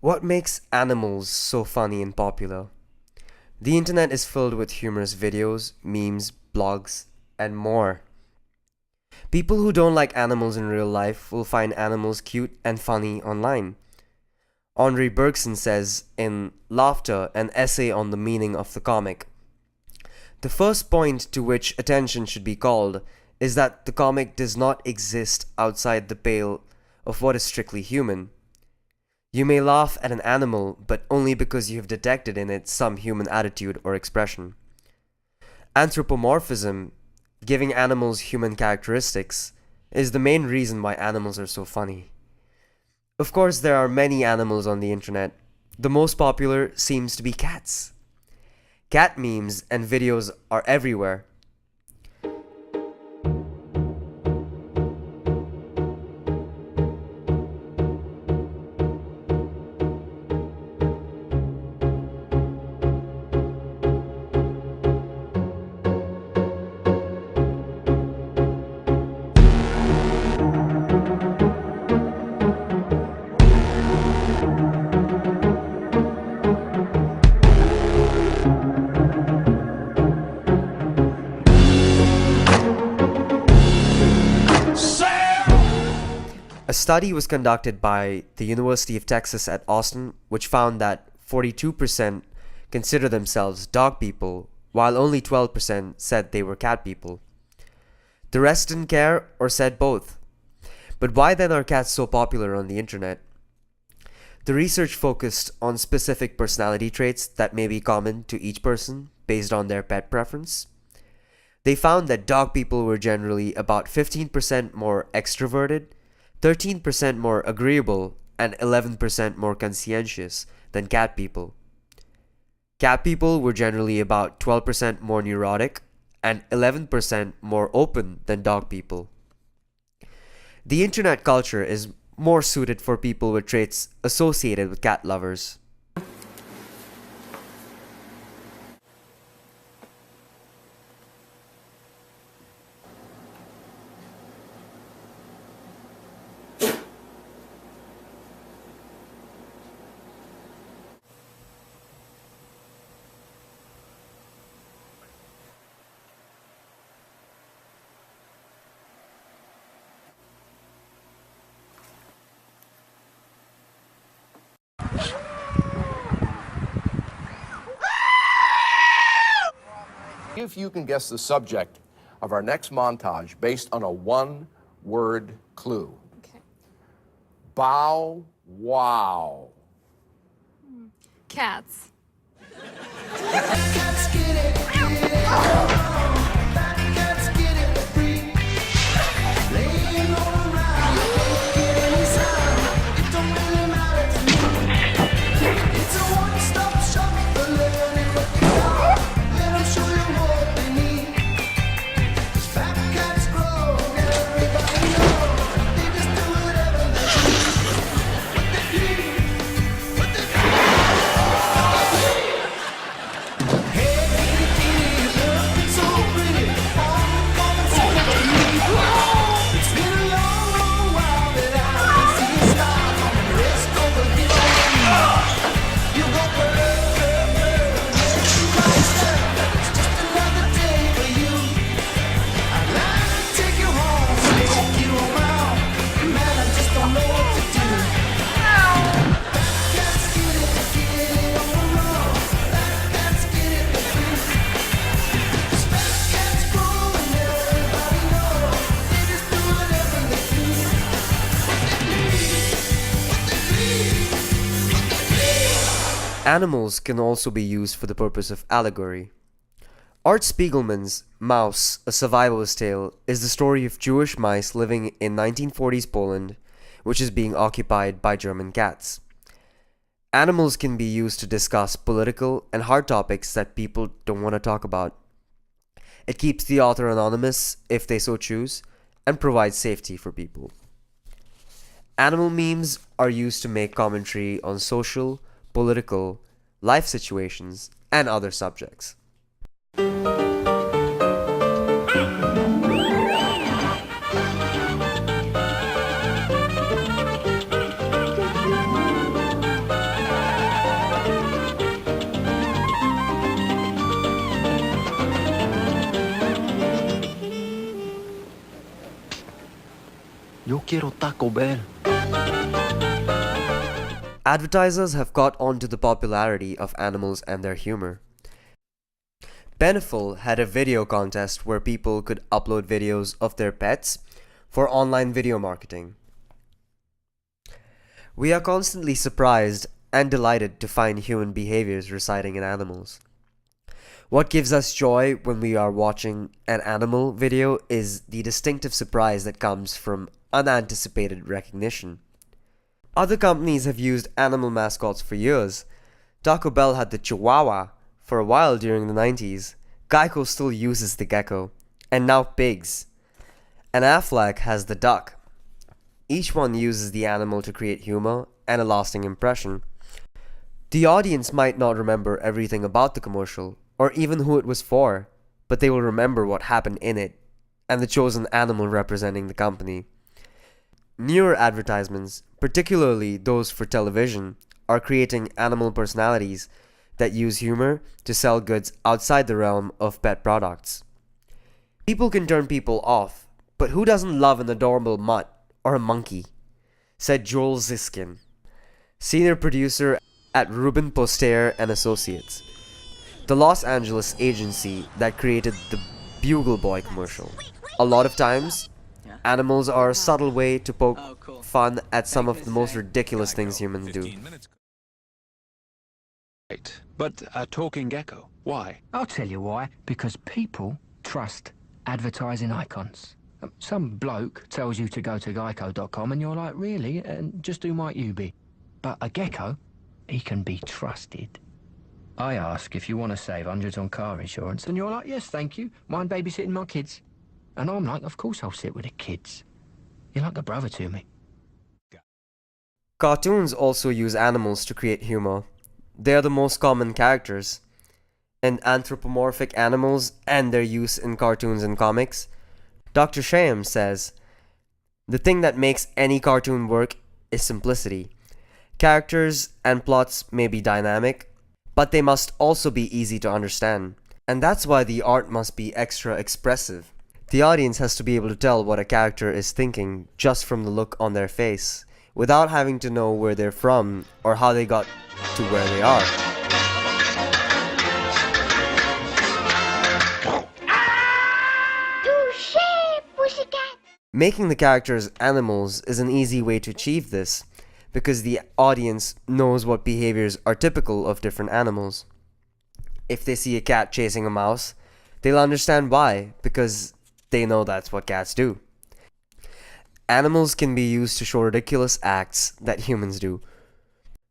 What makes animals so funny and popular? The internet is filled with humorous videos, memes, blogs, and more. People who don't like animals in real life will find animals cute and funny online. Henri Bergson says in Laughter, an essay on the meaning of the comic, the first point to which attention should be called is that the comic does not exist outside the pale of what is strictly human. You may laugh at an animal, but only because you have detected in it some human attitude or expression. Anthropomorphism, giving animals human characteristics, is the main reason why animals are so funny. Of course, there are many animals on the internet. The most popular seems to be cats. Cat memes and videos are everywhere. A study was conducted by the University of Texas at Austin, which found that 42% consider themselves dog people, while only 12% said they were cat people. The rest didn't care or said both. But why then are cats so popular on the internet? The research focused on specific personality traits that may be common to each person based on their pet preference. They found that dog people were generally about 15% more extroverted, 13% more agreeable, and 11% more conscientious than cat people. Cat people were generally about 12% more neurotic and 11% more open than dog people. The internet culture is more suited for people with traits associated with cat lovers. If you can guess the subject of our next montage based on a one-word clue. Okay. Bow wow. Cats. Animals can also be used for the purpose of allegory. Art Spiegelman's Mouse, A Survivalist Tale is the story of Jewish mice living in 1940s Poland, which is being occupied by German cats. Animals can be used to discuss political and hard topics that people don't want to talk about. It keeps the author anonymous if they so choose, and provides safety for people. Animal memes are used to make commentary on social, political, life situations, and other subjects. quiero Taco Bell. Advertisers have caught on to the popularity of animals and their humor. Beneful had a video contest where people could upload videos of their pets for online video marketing. We are constantly surprised and delighted to find human behaviors residing in animals. What gives us joy when we are watching an animal video is the distinctive surprise that comes from unanticipated recognition. Other companies have used animal mascots for years. Taco Bell had the Chihuahua for a while during the 90s. Geico still uses the gecko, and now pigs. And Aflac has the duck. Each one uses the animal to create humor and a lasting impression. The audience might not remember everything about the commercial, or even who it was for, but they will remember what happened in it, and the chosen animal representing the company. Newer advertisements, particularly those for television, are creating animal personalities that use humor to sell goods outside the realm of pet products. People can turn people off, but who doesn't love an adorable mutt or a monkey? Said Joel Ziskin, senior producer at Ruben Poster and Associates, the Los Angeles agency that created the Bugle Boy commercial. A lot of times, animals are a subtle way to poke fun at some of the most ridiculous things humans do. Right, but a talking gecko, why? I'll tell you why. Because people trust advertising icons. Some bloke tells you to go to geico.com and you're like, really? And just who might you be? But a gecko, he can be trusted. I ask if you want to save hundreds on car insurance, and you're like, yes, thank you. Mind babysitting my kids? And I'm like, of course I'll sit with the kids. You're like a brother to me. Cartoons also use animals to create humor. They are the most common characters. And anthropomorphic animals and their use in cartoons and comics. Dr. Shayam says, the thing that makes any cartoon work is simplicity. Characters and plots may be dynamic, but they must also be easy to understand. And that's why the art must be extra expressive. The audience has to be able to tell what a character is thinking just from the look on their face, without having to know where they're from or how they got to where they are. Making the characters animals is an easy way to achieve this, because the audience knows what behaviors are typical of different animals. If they see a cat chasing a mouse, they'll understand why, because they know that's what cats do. Animals can be used to show ridiculous acts that humans do,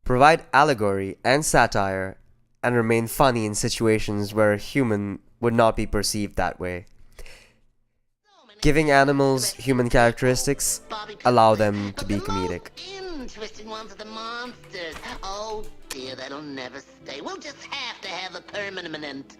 provide allegory and satire, and remain funny in situations where a human would not be perceived that way. Giving animals human characteristics allow them to be comedic. Interesting ones are the monsters. Oh dear, that'll never stay. We'll just have to have a permanent.